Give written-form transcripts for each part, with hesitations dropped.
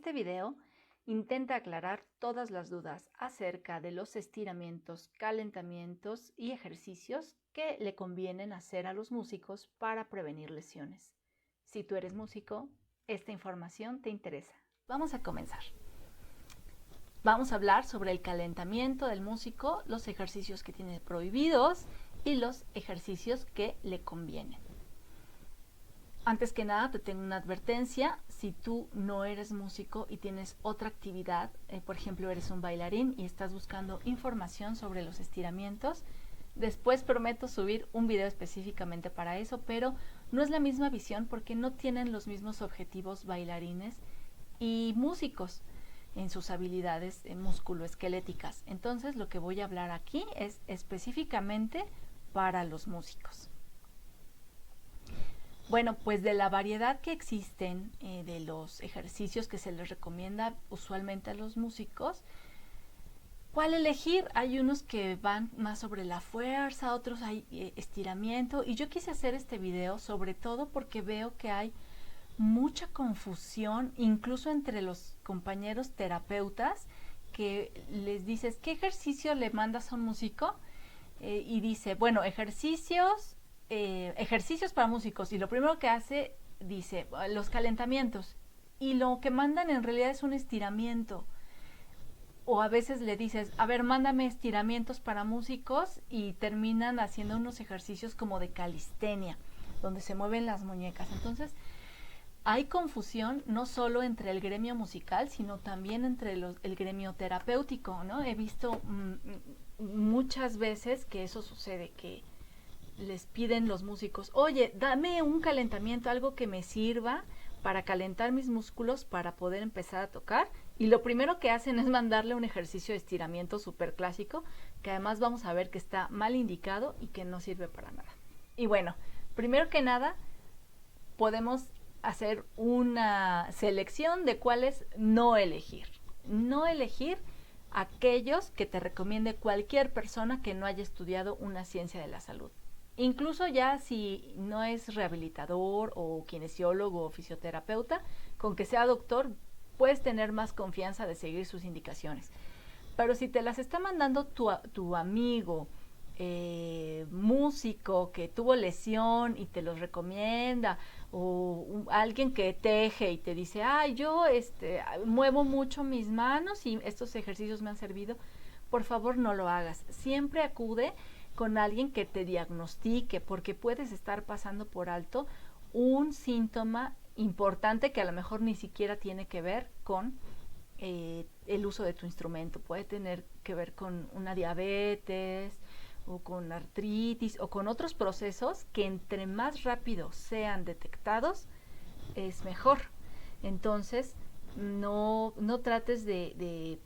Este video intenta aclarar todas las dudas acerca de los estiramientos, calentamientos y ejercicios que le convienen hacer a los músicos para prevenir lesiones. Si tú eres músico, esta información te interesa. Vamos a comenzar. Vamos a hablar sobre el calentamiento del músico, los ejercicios que tiene prohibidos y los ejercicios que le convienen. Antes que nada, te tengo una advertencia. Si tú no eres músico y tienes otra actividad, por ejemplo, eres un bailarín y estás buscando información sobre los estiramientos, después prometo subir un video específicamente para eso, pero no es la misma visión porque no tienen los mismos objetivos bailarines y músicos en sus habilidades musculoesqueléticas. Entonces, lo que voy a hablar aquí es específicamente para los músicos. Bueno, pues de la variedad que existen de los ejercicios que se les recomienda usualmente a los músicos, ¿cuál elegir? Hay unos que van más sobre la fuerza, otros hay estiramiento, y yo quise hacer este video sobre todo porque veo que hay mucha confusión, incluso entre los compañeros terapeutas, que les dices, ¿qué ejercicio le mandas a un músico? Y dice, bueno, ejercicios para músicos, y lo primero que hace, dice, los calentamientos, y lo que mandan en realidad es un estiramiento. O a veces le dices, a ver, mándame estiramientos para músicos, y terminan haciendo unos ejercicios como de calistenia, donde se mueven las muñecas. Entonces, hay confusión no solo entre el gremio musical, sino también entre el gremio terapéutico, ¿no? He visto muchas veces que eso sucede, que les piden los músicos, oye, dame un calentamiento, algo que me sirva para calentar mis músculos para poder empezar a tocar, y lo primero que hacen es mandarle un ejercicio de estiramiento súper clásico, que además vamos a ver que está mal indicado y que no sirve para nada. Y bueno, primero que nada, podemos hacer una selección de cuáles no elegir. No elegir aquellos que te recomiende cualquier persona que no haya estudiado una ciencia de la salud. Incluso ya si no es rehabilitador o kinesiólogo o fisioterapeuta, con que sea doctor, puedes tener más confianza de seguir sus indicaciones. Pero si te las está mandando tu amigo, músico que tuvo lesión y te los recomienda, o alguien que teje y te dice, yo muevo mucho mis manos y estos ejercicios me han servido, por favor no lo hagas. Siempre acude con alguien que te diagnostique, porque puedes estar pasando por alto un síntoma importante que a lo mejor ni siquiera tiene que ver con el uso de tu instrumento. Puede tener que ver con una diabetes o con artritis o con otros procesos que entre más rápido sean detectados es mejor. Entonces no trates de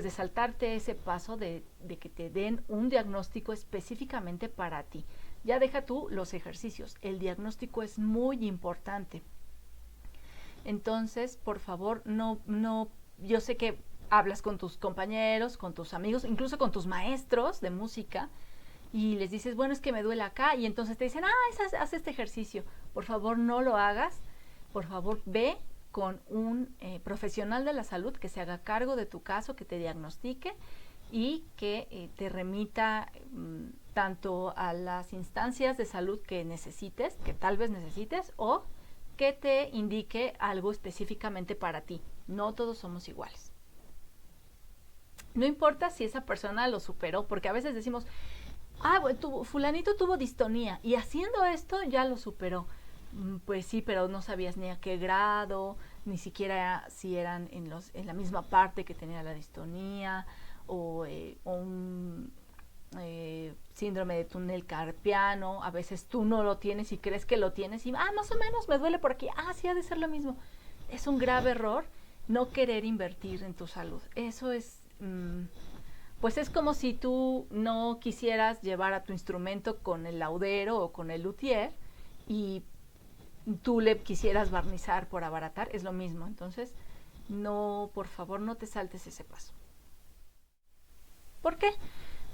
saltarte ese paso de que te den un diagnóstico específicamente para ti. Ya deja tú los ejercicios, el diagnóstico es muy importante. Entonces, por favor, yo sé que hablas con tus compañeros, con tus amigos, incluso con tus maestros de música, y les dices, bueno, es que me duele acá, y entonces te dicen, haz este ejercicio. Por favor, no lo hagas. Por favor, ve con un profesional de la salud que se haga cargo de tu caso, que te diagnostique y que te remita tanto a las instancias de salud que necesites, que tal vez necesites, o que te indique algo específicamente para ti. No todos somos iguales. No importa si esa persona lo superó, porque a veces decimos, fulanito tuvo distonía y haciendo esto ya lo superó. Pues sí, pero no sabías ni a qué grado, ni siquiera si eran en la misma parte que tenía la distonía, o un síndrome de túnel carpiano. A veces tú no lo tienes y crees que lo tienes y más o menos me duele por aquí, sí ha de ser lo mismo. Es un grave error no querer invertir en tu salud. Eso es pues es como si tú no quisieras llevar a tu instrumento con el laudero o con el luthier y tú le quisieras barnizar por abaratar. Es lo mismo. Entonces, no, por favor, no te saltes ese paso. ¿Por qué?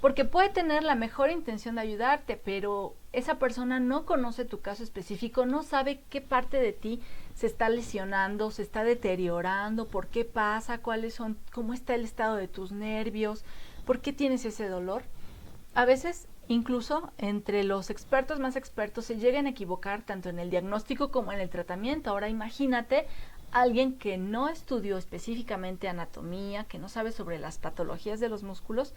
porque puede tener la mejor intención de ayudarte, pero esa persona no conoce tu caso específico, no sabe qué parte de ti se está lesionando, se está deteriorando, por qué pasa, cómo está el estado de tus nervios, por qué tienes ese dolor. A veces, incluso entre los expertos más expertos, se llegan a equivocar tanto en el diagnóstico como en el tratamiento. Ahora imagínate alguien que no estudió específicamente anatomía, que no sabe sobre las patologías de los músculos,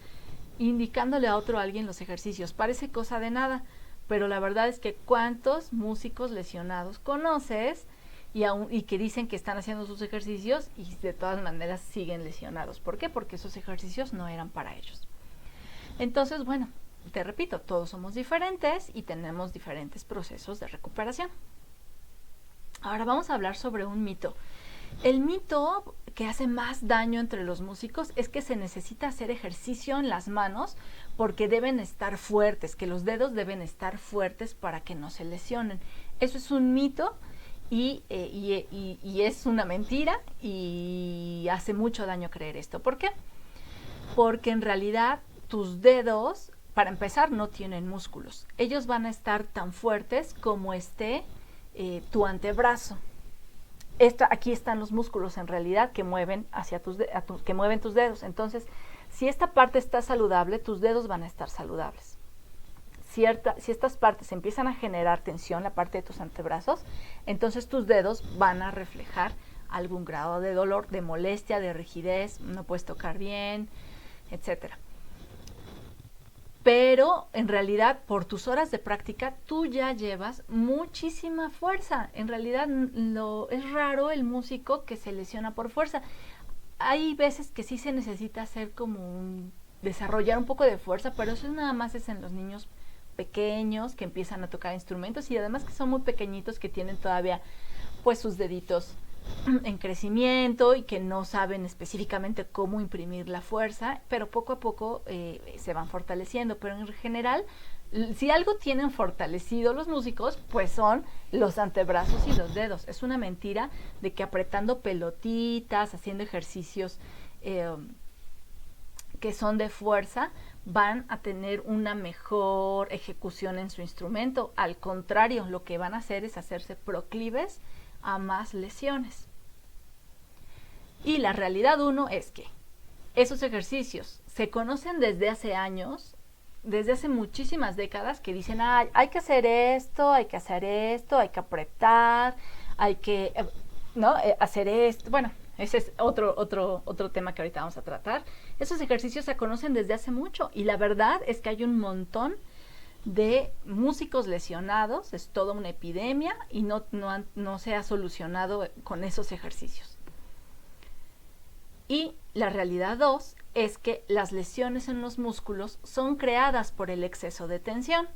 indicándole a otro alguien los ejercicios. Parece cosa de nada, pero la verdad es que ¿cuántos músicos lesionados conoces y que dicen que están haciendo sus ejercicios y de todas maneras siguen lesionados? ¿Por qué? Porque esos ejercicios no eran para ellos. Entonces, bueno, te repito, todos somos diferentes y tenemos diferentes procesos de recuperación. Ahora vamos a hablar sobre un mito. El mito que hace más daño entre los músicos es que se necesita hacer ejercicio en las manos porque deben estar fuertes, que los dedos deben estar fuertes para que no se lesionen. Eso es un mito y es una mentira y hace mucho daño creer esto. ¿Por qué? Porque en realidad tus dedos, para empezar, no tienen músculos. Ellos van a estar tan fuertes como esté tu antebrazo. Aquí están los músculos en realidad que mueven que mueven tus dedos. Entonces, si esta parte está saludable, tus dedos van a estar saludables. Si estas partes empiezan a generar tensión, la parte de tus antebrazos, entonces tus dedos van a reflejar algún grado de dolor, de molestia, de rigidez, no puedes tocar bien, etcétera. Pero en realidad por tus horas de práctica tú ya llevas muchísima fuerza. En realidad es raro el músico que se lesiona por fuerza. Hay veces que sí se necesita hacer desarrollar un poco de fuerza, pero eso nada más es en los niños pequeños que empiezan a tocar instrumentos y además que son muy pequeñitos, que tienen todavía pues sus deditos en crecimiento y que no saben específicamente cómo imprimir la fuerza, pero poco a poco se van fortaleciendo. Pero en general, si algo tienen fortalecido los músicos, pues son los antebrazos y los dedos. Es una mentira de que apretando pelotitas, haciendo ejercicios que son de fuerza, van a tener una mejor ejecución en su instrumento. Al contrario, lo que van a hacer es hacerse proclives a más lesiones. Y la realidad es que esos ejercicios se conocen desde hace años, desde hace muchísimas décadas, que dicen, hay que hacer esto, hay que hacer esto, hay que apretar, hay que hacer esto. Bueno, ese es otro tema que ahorita vamos a tratar. Esos ejercicios se conocen desde hace mucho y la verdad es que hay un montón de músicos lesionados, es toda una epidemia y no se ha solucionado con esos ejercicios. Y la realidad 2 es que las lesiones en los músculos son creadas por el exceso de tensión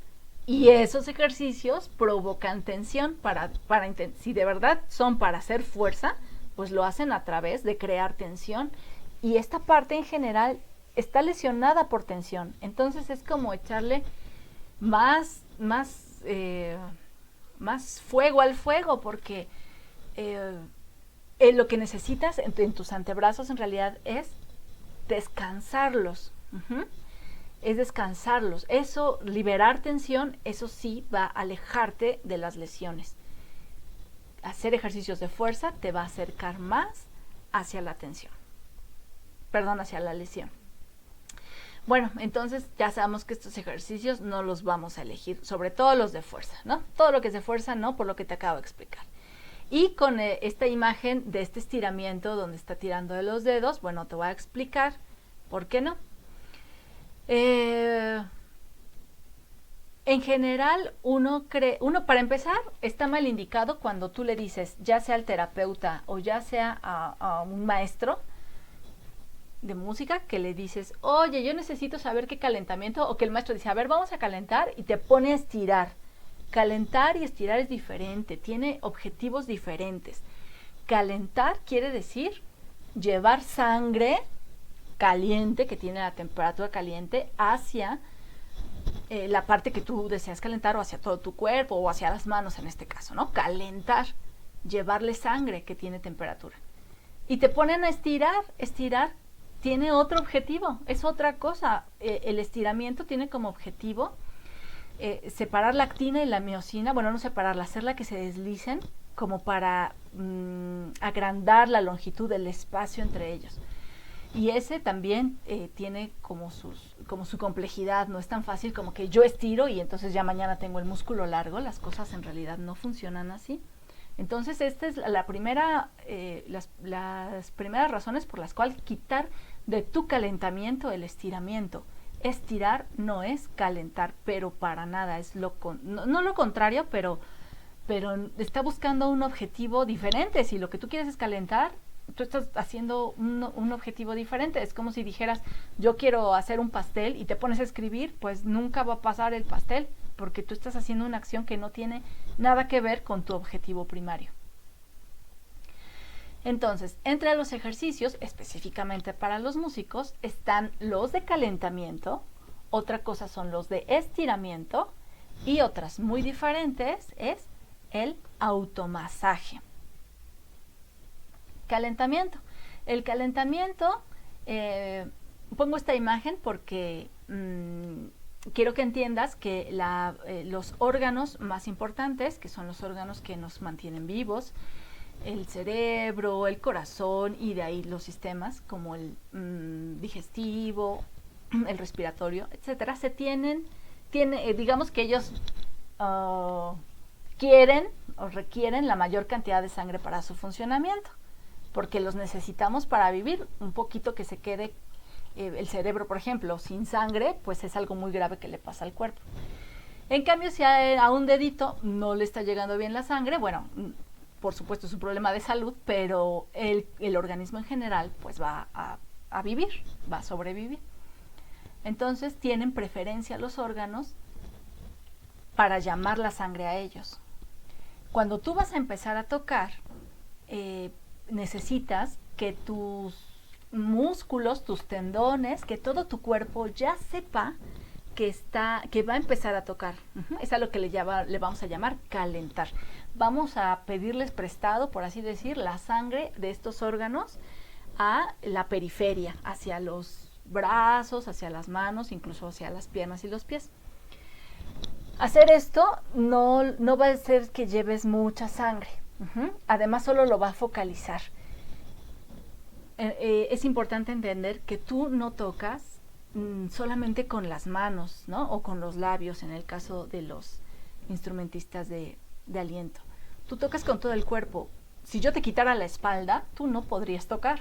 y esos ejercicios provocan tensión si de verdad son para hacer fuerza, pues lo hacen a través de crear tensión y esta parte en general está lesionada por tensión. Entonces es como echarle más fuego al fuego, porque lo que necesitas en tus antebrazos en realidad es descansarlos. Es descansarlos. Eso, liberar tensión, eso sí va a alejarte de las lesiones. Hacer ejercicios de fuerza te va a acercar más hacia la tensión. Hacia la lesión. Bueno, entonces ya sabemos que estos ejercicios no los vamos a elegir, sobre todo los de fuerza, ¿no? Todo lo que es de fuerza no, por lo que te acabo de explicar. Y con esta imagen de este estiramiento donde está tirando de los dedos, bueno, te voy a explicar por qué no. En general, uno para empezar, está mal indicado cuando tú le dices, ya sea al terapeuta o ya sea a un maestro de música, que le dices, oye, yo necesito saber qué calentamiento, o que el maestro dice, a ver, vamos a calentar, y te pone a estirar. Calentar y estirar es diferente, tiene objetivos diferentes. Calentar quiere decir llevar sangre caliente, que tiene la temperatura caliente, hacia la parte que tú deseas calentar, o hacia todo tu cuerpo, o hacia las manos en este caso, ¿no? Calentar, llevarle sangre que tiene temperatura. Y te ponen a estirar tiene otro objetivo, es otra cosa. El estiramiento tiene como objetivo separar la actina y la miosina, bueno, no separarla, hacerla que se deslicen como para agrandar la longitud del espacio entre ellos. Y ese también tiene como su complejidad, no es tan fácil como que yo estiro y entonces ya mañana tengo el músculo largo, las cosas en realidad no funcionan así. Entonces esta es la primera, las primeras razones por las cuales quitar de tu calentamiento el estiramiento. Estirar no es calentar, pero para nada, es no lo contrario, pero está buscando un objetivo diferente. Si lo que tú quieres es calentar, tú estás haciendo un objetivo diferente. Es como si dijeras, yo quiero hacer un pastel y te pones a escribir, pues nunca va a pasar el pastel, porque tú estás haciendo una acción que no tiene nada que ver con tu objetivo primario. Entonces, entre los ejercicios, específicamente para los músicos, están los de calentamiento, otra cosa son los de estiramiento y otras muy diferentes es el automasaje. Calentamiento. El calentamiento, pongo esta imagen porque quiero que entiendas que los órganos más importantes, que son los órganos que nos mantienen vivos, el cerebro, el corazón y de ahí los sistemas como el digestivo, el respiratorio, etcétera, digamos que ellos quieren o requieren la mayor cantidad de sangre para su funcionamiento, porque los necesitamos para vivir. Un poquito que se quede el cerebro, por ejemplo, sin sangre, pues es algo muy grave que le pasa al cuerpo. En cambio, si a un dedito no le está llegando bien la sangre, bueno, por supuesto es un problema de salud, pero el organismo en general pues va a vivir, va a sobrevivir. Entonces tienen preferencia los órganos para llamar la sangre a ellos. Cuando tú vas a empezar a tocar, necesitas que tus músculos, tus tendones, que todo tu cuerpo ya sepa que va a empezar a tocar. Es a lo que le vamos a llamar calentar. Vamos a pedirles prestado, por así decir, la sangre de estos órganos a la periferia, hacia los brazos, hacia las manos, incluso hacia las piernas y los pies. Hacer esto no va a hacer que lleves mucha sangre. Además, solo lo va a focalizar. Es importante entender que tú no tocas solamente con las manos, ¿no? O con los labios, en el caso de los instrumentistas de aliento. Tú tocas con todo el cuerpo. Si yo te quitara la espalda, tú no podrías tocar.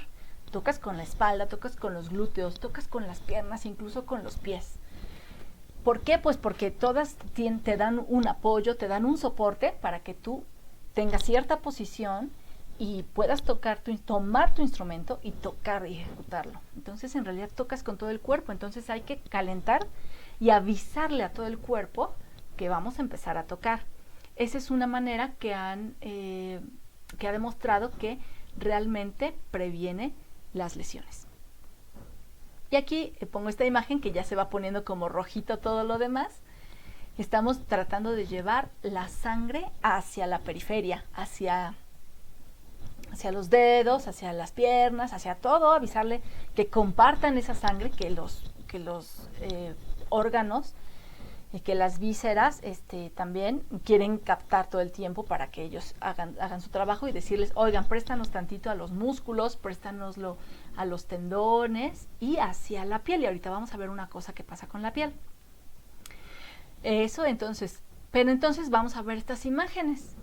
Tocas con la espalda, tocas con los glúteos, tocas con las piernas, incluso con los pies. ¿Por qué? Pues porque todas te dan un apoyo, te dan un soporte para que tú tengas cierta posición y puedas tomar tu instrumento y tocar y ejecutarlo. Entonces, en realidad tocas con todo el cuerpo. Entonces hay que calentar y avisarle a todo el cuerpo que vamos a empezar a tocar. Esa es una manera que ha demostrado que realmente previene las lesiones. Y aquí pongo esta imagen que ya se va poniendo como rojito todo lo demás. Estamos tratando de llevar la sangre hacia la periferia, hacia los dedos, hacia las piernas, hacia todo, avisarle que compartan esa sangre, que los órganos y que las vísceras también quieren captar todo el tiempo para que ellos hagan su trabajo y decirles, oigan, préstanos tantito a los músculos, préstanoslo a los tendones y hacia la piel. Y ahorita vamos a ver una cosa que pasa con la piel. Eso entonces, pero entonces vamos a ver estas imágenes.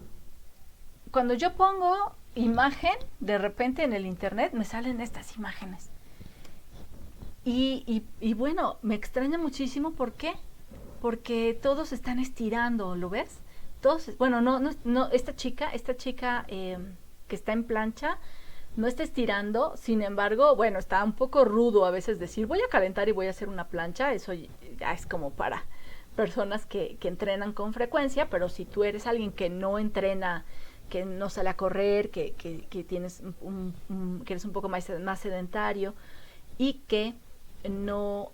Cuando yo pongo imagen, de repente en el internet me salen estas imágenes. Y bueno, me extraña muchísimo, ¿por qué? Porque todos están estirando, ¿lo ves? Todos, bueno, no, esta chica que está en plancha no está estirando, sin embargo, bueno, está un poco rudo a veces decir, voy a calentar y voy a hacer una plancha, eso ya es como para personas que entrenan con frecuencia, pero si tú eres alguien que no entrena, que no sale a correr, que tienes que eres un poco más sedentario y que no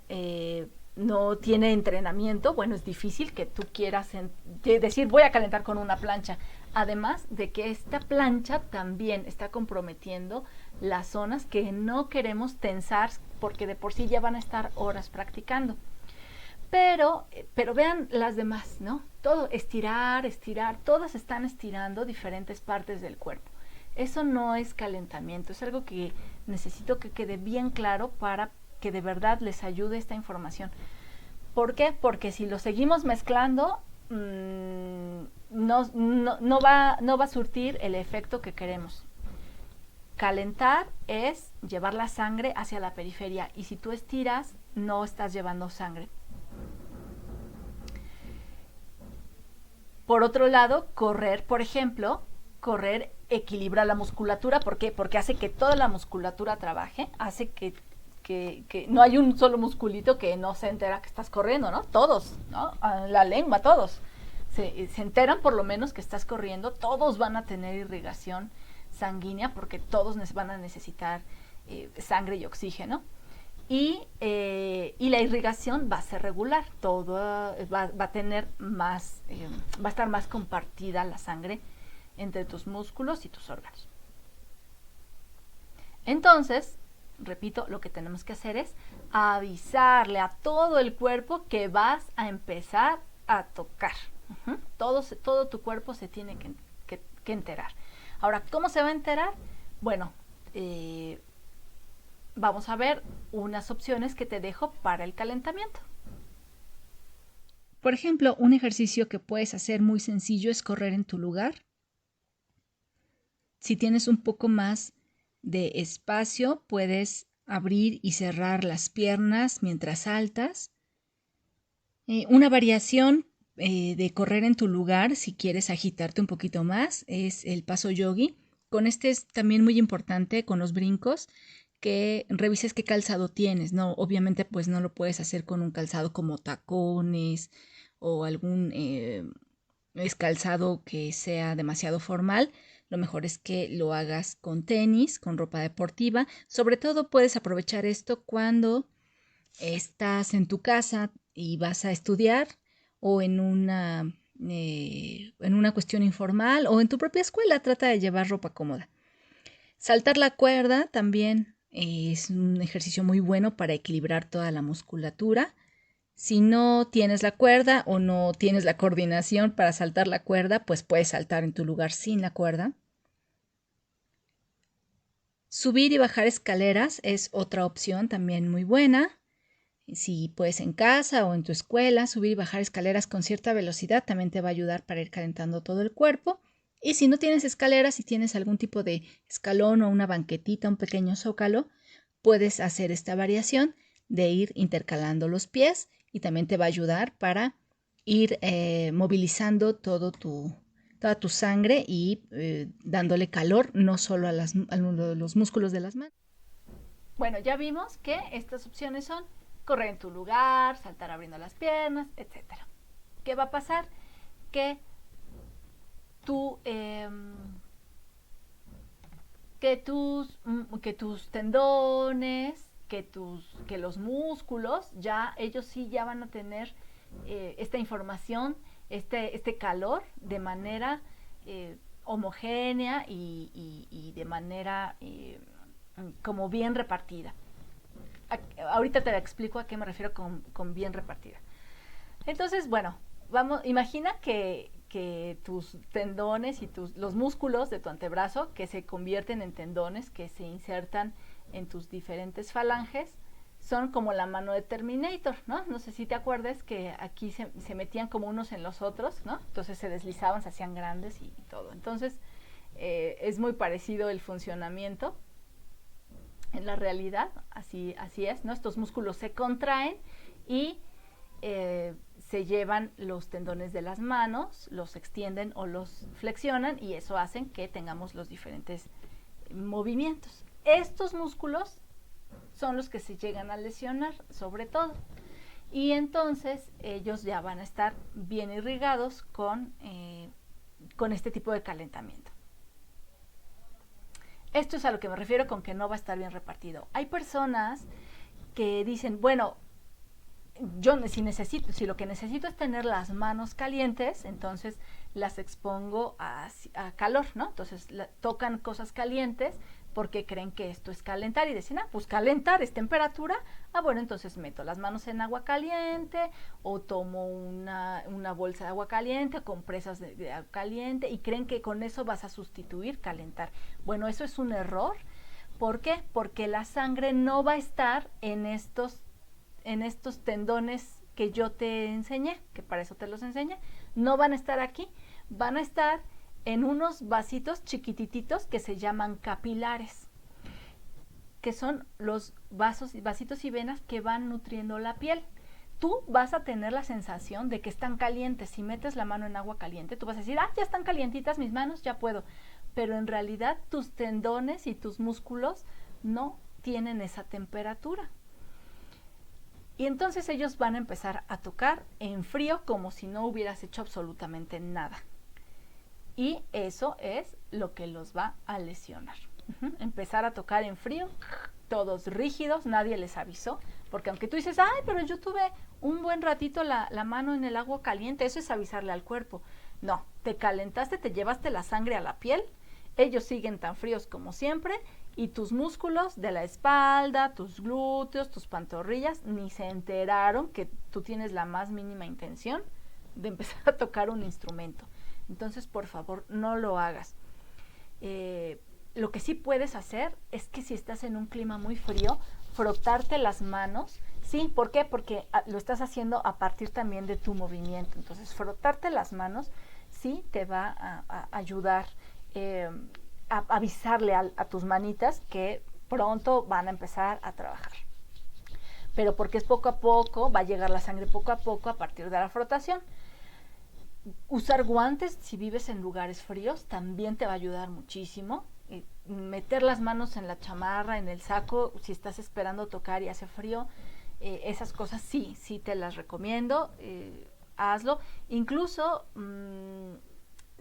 tiene entrenamiento, bueno, es difícil que tú quieras decir voy a calentar con una plancha. Además de que esta plancha también está comprometiendo las zonas que no queremos tensar porque de por sí ya van a estar horas practicando. Pero vean las demás, ¿no? Todo, estirar, todas están estirando diferentes partes del cuerpo. Eso no es calentamiento, es algo que necesito que quede bien claro para que de verdad les ayude esta información. ¿Por qué? Porque si lo seguimos mezclando, no va a surtir el efecto que queremos. Calentar es llevar la sangre hacia la periferia, y si tú estiras, no estás llevando sangre. Por otro lado, correr, por ejemplo, correr equilibra la musculatura. ¿Por qué? Porque hace que toda la musculatura trabaje, hace que no hay un solo musculito que no se entera que estás corriendo, ¿no? Todos, ¿no? La lengua, todos. Se enteran por lo menos que estás corriendo, todos van a tener irrigación sanguínea porque todos van a necesitar sangre y oxígeno. Y la irrigación va a ser regular, todo va a tener más, va a estar más compartida la sangre entre tus músculos y tus órganos. Entonces, repito, lo que tenemos que hacer es avisarle a todo el cuerpo que vas a empezar a tocar. Todo tu cuerpo se tiene que enterar. Ahora, ¿cómo se va a enterar? Bueno, vamos a ver unas opciones que te dejo para el calentamiento. Por ejemplo, un ejercicio que puedes hacer muy sencillo es correr en tu lugar. Si tienes un poco más de espacio, puedes abrir y cerrar las piernas mientras saltas. Una variación de correr en tu lugar, si quieres agitarte un poquito más, es el paso yogi. Con este es también muy importante, con los brincos, que revises qué calzado tienes, ¿no? Obviamente pues no lo puedes hacer con un calzado como tacones o algún calzado que sea demasiado formal. Lo mejor es que lo hagas con tenis, con ropa deportiva. Sobre todo puedes aprovechar esto cuando estás en tu casa y vas a estudiar o en una cuestión informal o en tu propia escuela. Trata de llevar ropa cómoda. Saltar la cuerda también es un ejercicio muy bueno para equilibrar toda la musculatura. Si no tienes la cuerda o no tienes la coordinación para saltar la cuerda, pues puedes saltar en tu lugar sin la cuerda. Subir y bajar escaleras es otra opción también muy buena. Si puedes en casa o en tu escuela, subir y bajar escaleras con cierta velocidad también te va a ayudar para ir calentando todo el cuerpo. Y si no tienes escaleras, si tienes algún tipo de escalón o una banquetita, un pequeño zócalo, puedes hacer esta variación de ir intercalando los pies y también te va a ayudar para ir movilizando toda tu sangre y dándole calor no solo a los músculos de las manos. Bueno, ya vimos que estas opciones son correr en tu lugar, saltar abriendo las piernas, etc. ¿Qué va a pasar? Que tus tendones, que los músculos, ya ellos sí ya van a tener esta información, este calor de manera homogénea y de manera como bien repartida. Ahorita te explico a qué me refiero con bien repartida. Entonces, bueno, imagina que tus tendones y los músculos de tu antebrazo, que se convierten en tendones, que se insertan en tus diferentes falanges, son como la mano de Terminator, ¿no? No sé si te acuerdas que aquí se metían como unos en los otros, ¿no? Entonces se deslizaban, se hacían grandes y todo. Entonces, es muy parecido el funcionamiento. En la realidad, así es, ¿no? Estos músculos se contraen y se llevan los tendones de las manos, los extienden o los flexionan y eso hace que tengamos los diferentes movimientos. Estos músculos son los que se llegan a lesionar, sobre todo. Y entonces ellos ya van a estar bien irrigados con este tipo de calentamiento. Esto es a lo que me refiero con que no va a estar bien repartido. Hay personas que dicen, bueno, yo si lo que necesito es tener las manos calientes, entonces las expongo a calor, ¿no? Entonces tocan cosas calientes porque creen que esto es calentar y dicen, pues calentar es temperatura, bueno, entonces meto las manos en agua caliente o tomo una bolsa de agua caliente, compresas de agua caliente, y creen que con eso vas a sustituir calentar. Bueno, eso es un error. ¿Por qué? Porque la sangre no va a estar en estos tendones que yo te enseñé, que para eso te los enseñé. No van a estar aquí, van a estar en unos vasitos chiquitititos que se llaman capilares, que son los vasitos y venas que van nutriendo la piel. Tú vas a tener la sensación de que están calientes. Si metes la mano en agua caliente, tú vas a decir, ya están calientitas mis manos, ya puedo. Pero en realidad tus tendones y tus músculos no tienen esa temperatura. Y entonces ellos van a empezar a tocar en frío como si no hubieras hecho absolutamente nada. Y eso es lo que los va a lesionar. Empezar a tocar en frío, todos rígidos, nadie les avisó. Porque aunque tú dices, pero yo tuve un buen ratito la mano en el agua caliente, eso es avisarle al cuerpo. No, te calentaste, te llevaste la sangre a la piel, ellos siguen tan fríos como siempre, y tus músculos de la espalda, tus glúteos, tus pantorrillas, ni se enteraron que tú tienes la más mínima intención de empezar a tocar un instrumento. Entonces, por favor, no lo hagas. Lo que sí puedes hacer es que si estás en un clima muy frío, frotarte las manos. ¿Sí? ¿Por qué? Porque lo estás haciendo a partir también de tu movimiento. Entonces, frotarte las manos sí te va a ayudar a avisarle a tus manitas que pronto van a empezar a trabajar. Pero porque es poco a poco, va a llegar la sangre poco a poco a partir de la frotación. Usar guantes si vives en lugares fríos también te va a ayudar muchísimo. Meter las manos en la chamarra, en el saco, si estás esperando tocar y hace frío, esas cosas sí te las recomiendo, hazlo. Incluso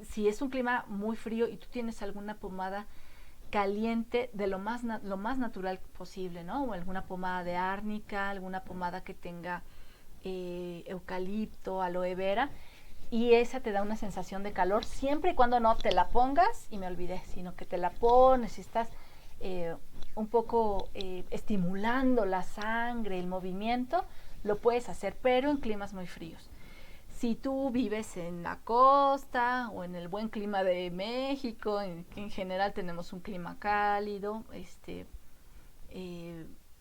si es un clima muy frío y tú tienes alguna pomada caliente de lo más natural posible, ¿no? O alguna pomada de árnica, alguna pomada que tenga eucalipto, aloe vera, y esa te da una sensación de calor siempre y cuando no te la pongas y me olvidé, sino que te la pones y estás un poco estimulando la sangre, el movimiento, lo puedes hacer, pero en climas muy fríos. Si tú vives en la costa o en el buen clima de México, en general tenemos un clima cálido,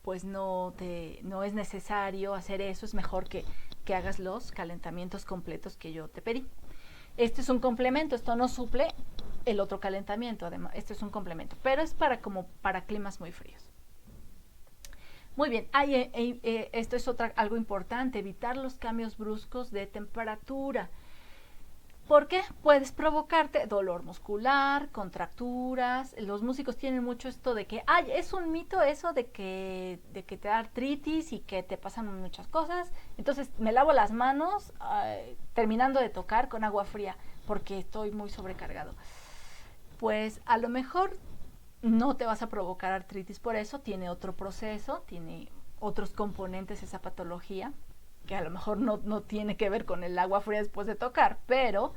pues no es necesario hacer eso, es mejor que hagas los calentamientos completos que yo te pedí. Este es un complemento, esto no suple el otro calentamiento, además, este es un complemento, pero es para climas muy fríos. Muy bien, esto es algo importante, evitar los cambios bruscos de temperatura. ¿Por qué? Puedes provocarte dolor muscular, contracturas. Los músicos tienen mucho esto de que, es un mito eso de que te da artritis y que te pasan muchas cosas. Entonces me lavo las manos terminando de tocar con agua fría porque estoy muy sobrecargado. Pues a lo mejor no te vas a provocar artritis por eso, tiene otro proceso, tiene otros componentes esa patología, que a lo mejor no tiene que ver con el agua fría después de tocar, pero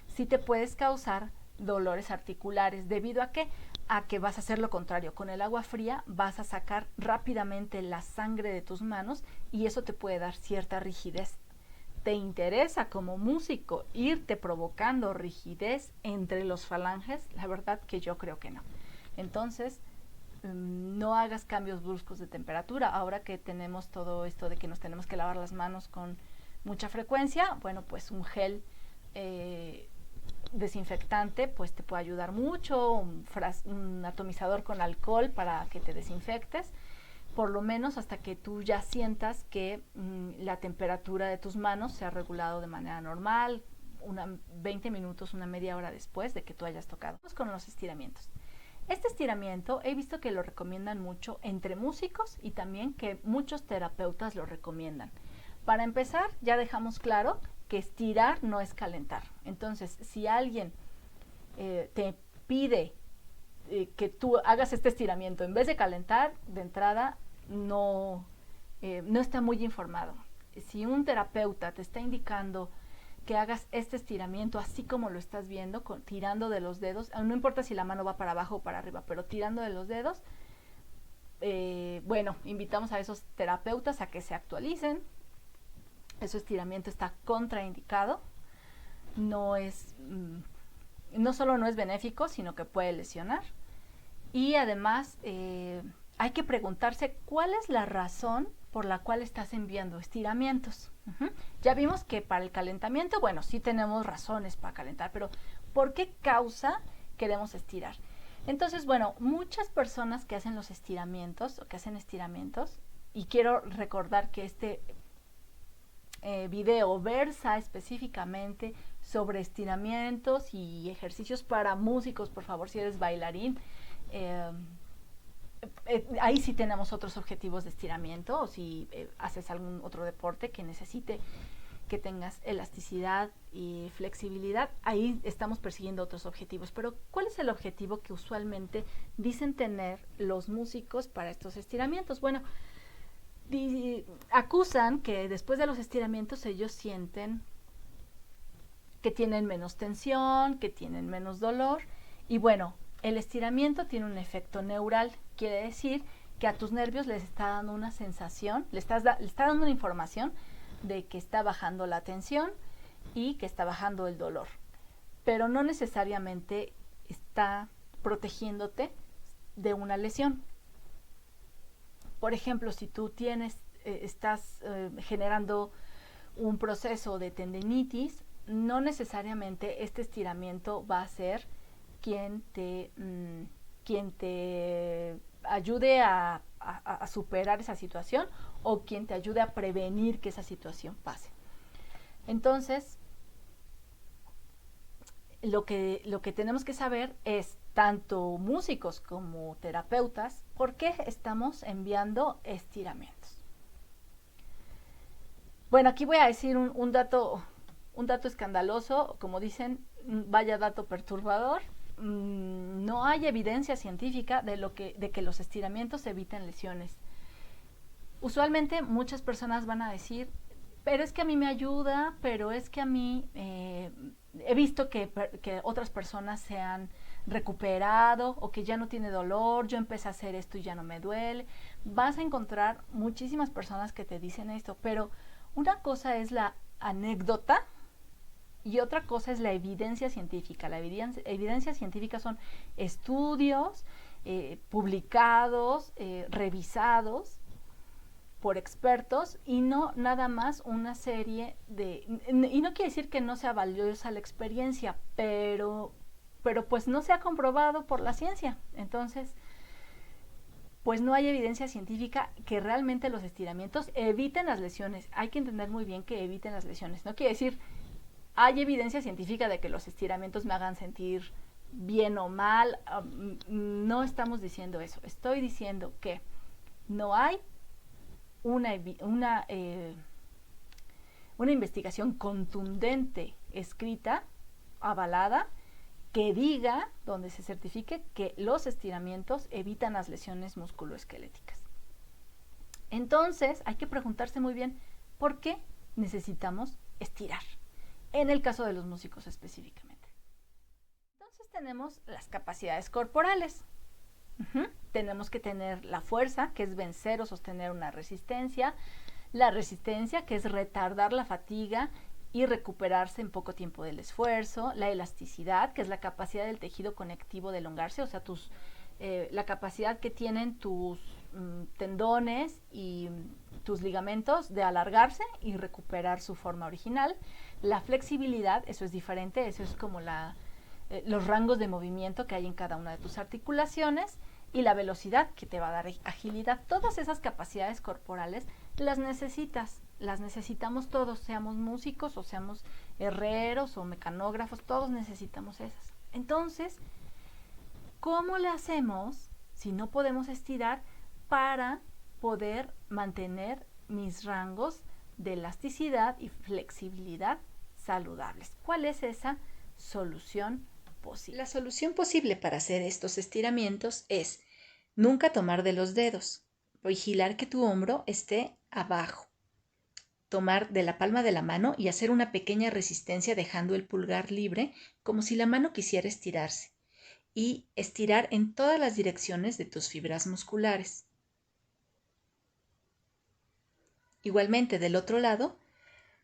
sí te puedes causar dolores articulares. ¿Debido a qué? A que vas a hacer lo contrario. Con el agua fría vas a sacar rápidamente la sangre de tus manos y eso te puede dar cierta rigidez. ¿Te interesa como músico irte provocando rigidez entre los falanges? La verdad que yo creo que no. Entonces, no hagas cambios bruscos de temperatura. Ahora que tenemos todo esto de que nos tenemos que lavar las manos con mucha frecuencia, bueno, pues un gel desinfectante pues te puede ayudar mucho, un atomizador con alcohol para que te desinfectes, por lo menos hasta que tú ya sientas que la temperatura de tus manos se ha regulado de manera normal, 20 minutos, una media hora después de que tú hayas tocado. Vamos con los estiramientos. Este estiramiento he visto que lo recomiendan mucho entre músicos y también que muchos terapeutas lo recomiendan. Para empezar, ya dejamos claro que estirar no es calentar. Entonces, si alguien te pide que tú hagas este estiramiento en vez de calentar, de entrada no está muy informado. Si un terapeuta te está indicando que hagas este estiramiento así como lo estás viendo, tirando de los dedos. No importa si la mano va para abajo o para arriba, pero tirando de los dedos. Bueno, invitamos a esos terapeutas a que se actualicen. Ese estiramiento está contraindicado. No solo no es benéfico, sino que puede lesionar. Y además hay que preguntarse cuál es la razón por la cual estás enviando estiramientos. Ya vimos que para el calentamiento, bueno, sí tenemos razones para calentar, pero ¿por qué causa queremos estirar? Entonces, bueno, muchas personas que hacen los estiramientos o que hacen estiramientos, y quiero recordar que este video versa específicamente sobre estiramientos y ejercicios para músicos, por favor, si eres bailarín, ahí sí tenemos otros objetivos de estiramiento, o si haces algún otro deporte que necesite que tengas elasticidad y flexibilidad, ahí estamos persiguiendo otros objetivos. Pero ¿cuál es el objetivo que usualmente dicen tener los músicos para estos estiramientos? Bueno, acusan que después de los estiramientos ellos sienten que tienen menos tensión, que tienen menos dolor. Y bueno, el estiramiento tiene un efecto neural, quiere decir que a tus nervios les está dando una sensación, le está dando una información de que está bajando la tensión y que está bajando el dolor, pero no necesariamente está protegiéndote de una lesión. Por ejemplo, si tú estás generando un proceso de tendinitis, no necesariamente este estiramiento va a ser quien te ayude a superar esa situación o quien te ayude a prevenir que esa situación pase. Entonces, lo que tenemos que saber es, tanto músicos como terapeutas, por qué estamos enviando estiramientos. Bueno, aquí voy a decir un dato escandaloso, como dicen, vaya dato perturbador. No hay evidencia científica de que los estiramientos eviten lesiones. Usualmente muchas personas van a decir, pero es que a mí me ayuda, pero es que a mí he visto que otras personas se han recuperado o que ya no tiene dolor, yo empecé a hacer esto y ya no me duele. Vas a encontrar muchísimas personas que te dicen esto, pero una cosa es la anécdota y otra cosa es la evidencia científica. La evidencia científica son estudios publicados, revisados por expertos, y no nada más una serie de... Y no quiere decir que no sea valiosa la experiencia, pero pues no se ha comprobado por la ciencia. Entonces, pues no hay evidencia científica que realmente los estiramientos eviten las lesiones. Hay que entender muy bien que eviten las lesiones. No quiere decir, hay evidencia científica de que los estiramientos me hagan sentir bien o mal. No estamos diciendo eso. Estoy diciendo que no hay una investigación contundente, escrita, avalada, que diga, donde se certifique que los estiramientos evitan las lesiones musculoesqueléticas. Entonces, hay que preguntarse muy bien, ¿por qué necesitamos estirar? En el caso de los músicos específicamente. Entonces tenemos las capacidades corporales. Tenemos que tener la fuerza, que es vencer o sostener una resistencia, la resistencia, que es retardar la fatiga y recuperarse en poco tiempo del esfuerzo, la elasticidad, que es la capacidad del tejido conectivo de elongarse, o sea, la capacidad que tienen tus tendones y tus ligamentos de alargarse y recuperar su forma original. La flexibilidad, eso es diferente, eso es como los rangos de movimiento que hay en cada una de tus articulaciones, y la velocidad, que te va a dar agilidad. Todas esas capacidades corporales las necesitamos todos, seamos músicos o seamos herreros o mecanógrafos, todos necesitamos esas. Entonces, ¿cómo le hacemos si no podemos estirar para poder mantener mis rangos de elasticidad y flexibilidad saludables? ¿Cuál es esa solución posible? La solución posible para hacer estos estiramientos es nunca tomar de los dedos, vigilar que tu hombro esté abajo. tomar de la palma de la mano y hacer una pequeña resistencia dejando el pulgar libre, como si la mano quisiera estirarse, y estirar en todas las direcciones de tus fibras musculares. Igualmente, del otro lado,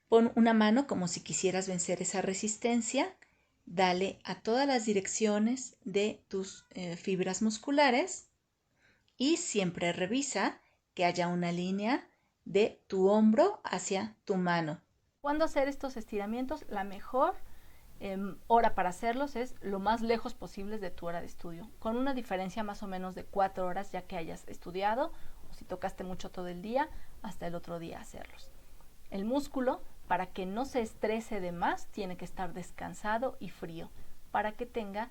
pon una mano como si quisieras vencer esa resistencia, dale a todas las direcciones de tus fibras musculares y siempre revisa que haya una línea de tu hombro hacia tu mano. ¿Cuándo hacer estos estiramientos? La mejor hora para hacerlos es lo más lejos posible de tu hora de estudio, con una diferencia más o menos de 4 horas ya que hayas estudiado, o si tocaste mucho todo el día, hasta el otro día hacerlos. El músculo, para que no se estrese de más, tiene que estar descansado y frío para que tenga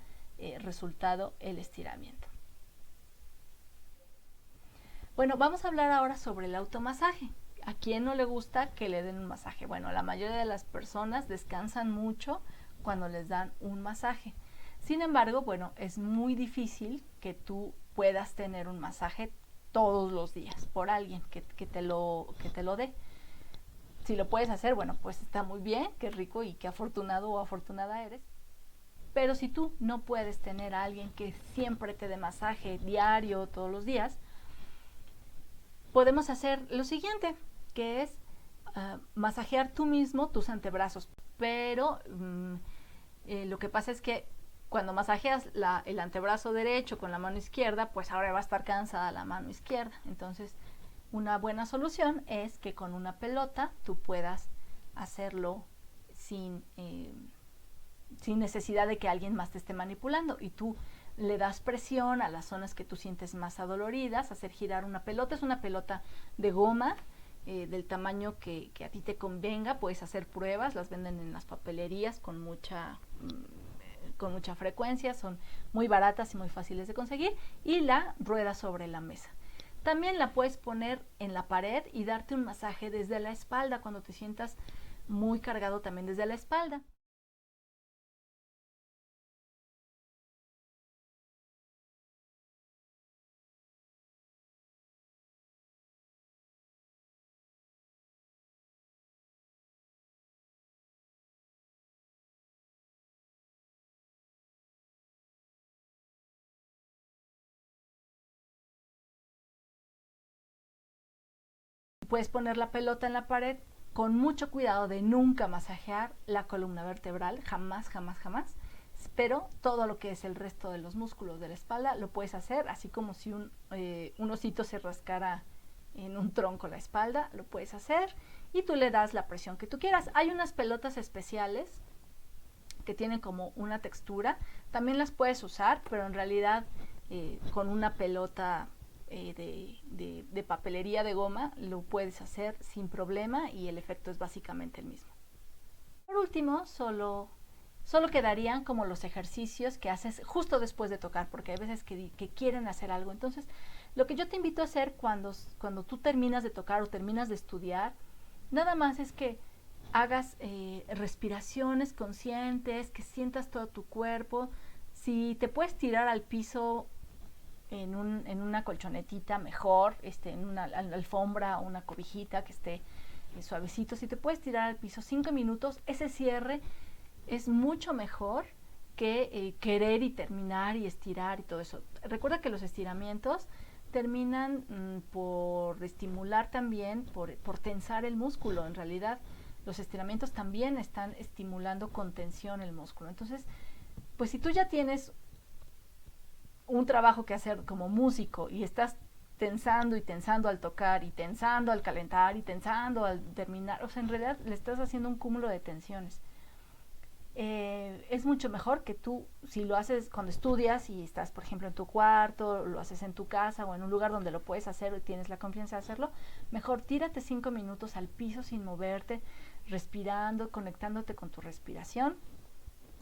resultado el estiramiento. Bueno, vamos a hablar ahora sobre el automasaje. ¿A quién no le gusta que le den un masaje? Bueno, la mayoría de las personas descansan mucho cuando les dan un masaje. Sin embargo, bueno, es muy difícil que tú puedas tener un masaje todos los días por alguien que te lo dé. Si lo puedes hacer, bueno, pues está muy bien, qué rico y qué afortunado o afortunada eres. Pero si tú no puedes tener a alguien que siempre te dé masaje diario, todos los días, podemos hacer lo siguiente, que es masajear tú mismo tus antebrazos. Pero lo que pasa es que cuando masajeas el antebrazo derecho con la mano izquierda, pues ahora va a estar cansada la mano izquierda. Entonces, una buena solución es que con una pelota tú puedas hacerlo sin necesidad de que alguien más te esté manipulando, y tú le das presión a las zonas que tú sientes más adoloridas, hacer girar una pelota. Es una pelota de goma del tamaño que a ti te convenga. Puedes hacer pruebas, las venden en las papelerías con mucha frecuencia, son muy baratas y muy fáciles de conseguir, y la ruedas sobre la mesa. También la puedes poner en la pared y darte un masaje desde la espalda cuando te sientas muy cargado, también desde la espalda. Puedes poner la pelota en la pared con mucho cuidado de nunca masajear la columna vertebral, jamás, jamás, jamás. Pero todo lo que es el resto de los músculos de la espalda lo puedes hacer, así como si un osito se rascara en un tronco la espalda, lo puedes hacer y tú le das la presión que tú quieras. Hay unas pelotas especiales que tienen como una textura, también las puedes usar, pero en realidad con una pelota de papelería de goma lo puedes hacer sin problema y el efecto es básicamente el mismo. Por último, solo quedarían como los ejercicios que haces justo después de tocar, porque hay veces que quieren hacer algo. Entonces, lo que yo te invito a hacer cuando tú terminas de tocar o terminas de estudiar, nada más es que hagas respiraciones conscientes, que sientas todo tu cuerpo. Si te puedes tirar al piso en una colchonetita, mejor, en una alfombra o una cobijita que esté suavecito. Si te puedes tirar al piso 5 minutos, ese cierre es mucho mejor que querer y terminar y estirar y todo eso. Recuerda que los estiramientos terminan por estimular también, por tensar el músculo. En realidad, los estiramientos también están estimulando con tensión el músculo. Entonces, pues si tú ya tienes un trabajo que hacer como músico y estás tensando y tensando al tocar y tensando al calentar y tensando al terminar, o sea, en realidad le estás haciendo un cúmulo de tensiones. Es mucho mejor que tú, si lo haces cuando estudias y estás, por ejemplo, en tu cuarto, lo haces en tu casa o en un lugar donde lo puedes hacer y tienes la confianza de hacerlo, mejor tírate 5 minutos al piso sin moverte, respirando, conectándote con tu respiración.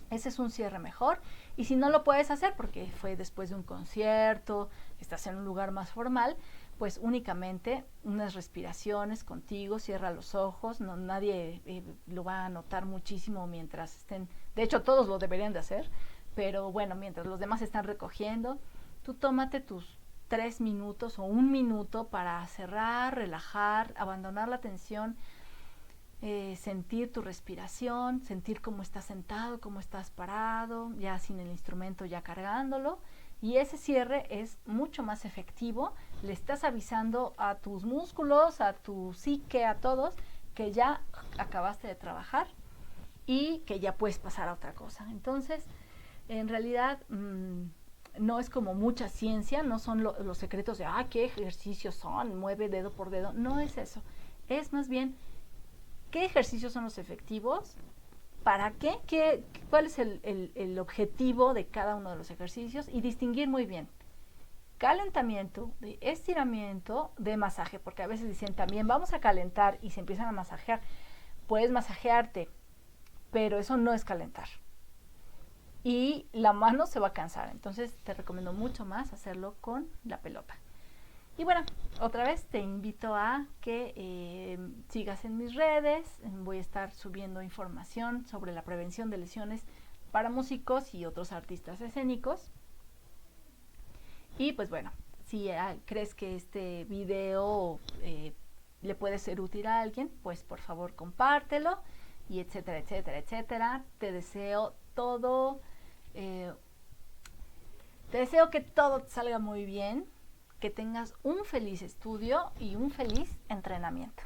Ese es un cierre mejor. Y si no lo puedes hacer porque fue después de un concierto, estás en un lugar más formal, pues únicamente unas respiraciones contigo, cierra los ojos, no, nadie lo va a notar muchísimo mientras estén, de hecho todos lo deberían de hacer, pero bueno, mientras los demás están recogiendo, tú tómate tus 3 minutos o 1 minuto para cerrar, relajar, abandonar la tensión. sentir tu respiración, sentir cómo estás sentado, cómo estás parado, ya sin el instrumento, ya cargándolo. Y ese cierre es mucho más efectivo. Le estás avisando a tus músculos, a tu psique, a todos, que ya acabaste de trabajar y que ya puedes pasar a otra cosa. Entonces, en realidad, no es como mucha ciencia, no son los secretos de, qué ejercicios son, mueve dedo por dedo. No es eso. Es más bien, ¿qué ejercicios son los efectivos? ¿Para qué? ¿Cuál es el objetivo de cada uno de los ejercicios? Y distinguir muy bien calentamiento, de estiramiento, de masaje, porque a veces dicen también vamos a calentar y se empiezan a masajear. Puedes masajearte, pero eso no es calentar. Y la mano se va a cansar, entonces te recomiendo mucho más hacerlo con la pelota. Y bueno, otra vez te invito a que sigas en mis redes. Voy a estar subiendo información sobre la prevención de lesiones para músicos y otros artistas escénicos. Y pues bueno, si crees que este video le puede ser útil a alguien, pues por favor compártelo y etcétera, etcétera, etcétera. Te deseo todo, te deseo que todo te salga muy bien, que tengas un feliz estudio y un feliz entrenamiento.